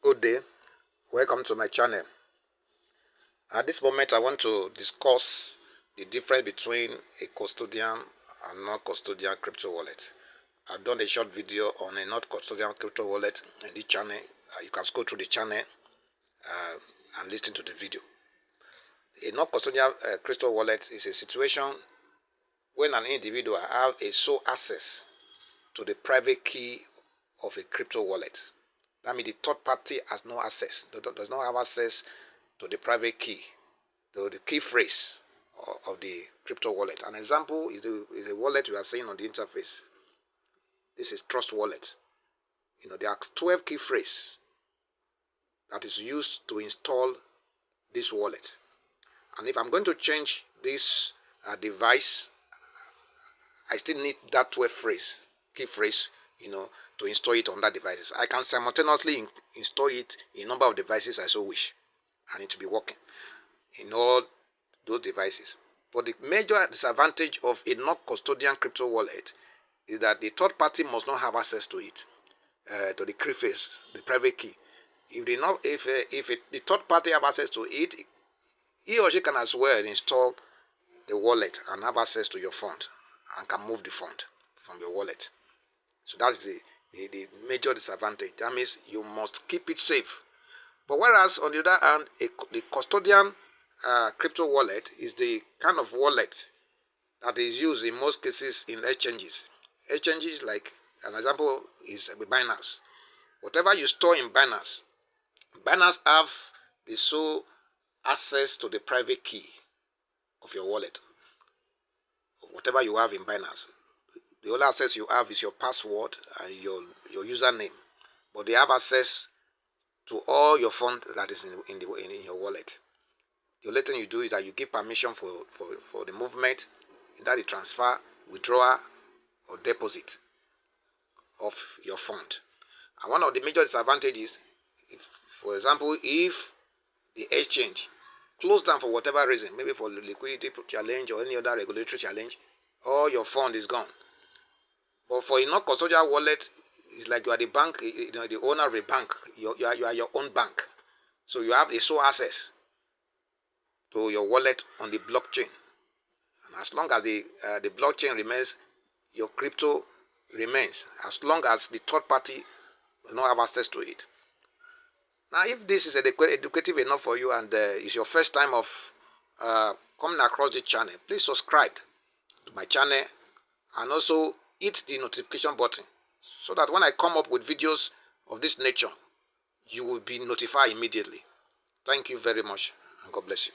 Good day. Welcome to my channel. At this moment, I want to discuss the difference between a custodian and non-custodian crypto wallet. I've done a short video on a non-custodian crypto wallet in this channel. You can scroll through the channel and listen to the video. A non-custodian crypto wallet is a situation when an individual has a sole access to the private key of a crypto wallet. That means the third party has no access, does not have access to the private key, to the key phrase of the crypto wallet. An example is a wallet you are seeing on the interface. This is Trust Wallet. There are 12 key phrases that is used to install this wallet. And if I'm going to change this device, I still need that 12 key phrase, to install it on that devices. I can simultaneously install it in a number of devices I so wish, and it will be working in all those devices. But the major disadvantage of a non-custodian crypto wallet is that the third party must not have access to it, to the key phrase, the private key. If the third party have access to it, he or she can as well install the wallet and have access to your fund and can move the fund from your wallet. So that's the major disadvantage. That means you must keep it safe. But whereas on the other hand, the custodian crypto wallet is the kind of wallet that is used in most cases in exchanges. Exchanges, like an example is Binance. Whatever you store in Binance have the sole access to the private key of your wallet. Whatever you have in Binance, the only access you have is your password and your username, but they have access to all your funds that is in your wallet. The only thing you do is that you give permission for the movement, either the transfer, withdrawal, or deposit of your fund. And one of the major disadvantages, for example, if the exchange closed down for whatever reason, maybe for liquidity challenge or any other regulatory challenge, all your fund is gone. But for a non-custodial wallet, it's like you are the bank, the owner of a bank. You are your own bank. So you have a sole access to your wallet on the blockchain. And as long as the blockchain remains, your crypto remains. As long as the third party does not have access to it. Now, if this is educative enough for you and it's your first time of coming across the channel, please subscribe to my channel and also hit the notification button so that when I come up with videos of this nature, you will be notified immediately. Thank you very much and God bless you.